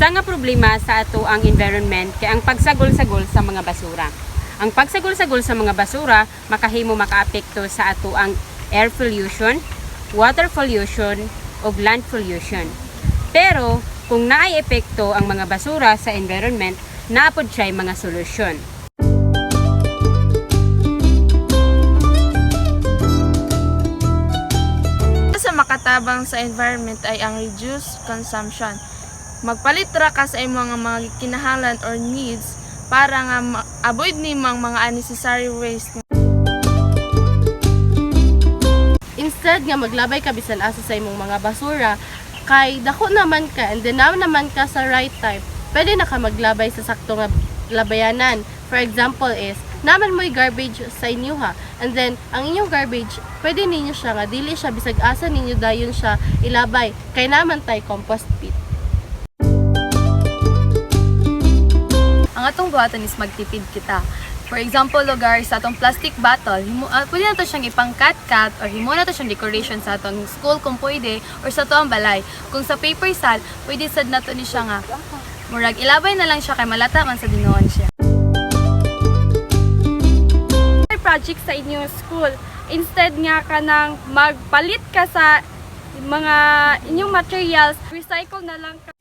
Usa nga problema sa ato ang environment kay ang pagsagol-sagol sa mga basura. Ang pagsagol-sagol sa mga basura makahimo makaapekto sa ato ang air pollution, water pollution ug land pollution. Pero kung naay epekto ang mga basura sa environment, naapod siya mga solusyon. Sa makatabang sa environment ay ang reduce consumption. Magpalit ra ka sa imong mga kinahanglan or needs para nga avoid nimang mga unnecessary waste. Instead nga maglabay ka bisan asa sa imong mga basura, kay dako naman ka and then naman ka sa right time, pwede na ka maglabay sa sakto nga labayanan. For example is, naman mo'y garbage sa inyo ha. And then, ang inyong garbage, pwede ninyo siya nga, dili siya, bisag asa ninyo dayon siya ilabay. Kay naman tay compost pit. Ang atong buhaton is magtipid kita. For example, lugar sa atong plastic bottle, pwede na to siyang ipang-cut-cut or himo na to siyang decoration sa atong school kung pwede or sa to ang balay. Kung sa paper sad, pwede sad na to ni siya nga. Murag ilabay na lang siya kay malata man sa dinuon siya. Project sa inyong school. Instead nga ka nang magpalit ka sa mga inyong materials, recycle na lang ka.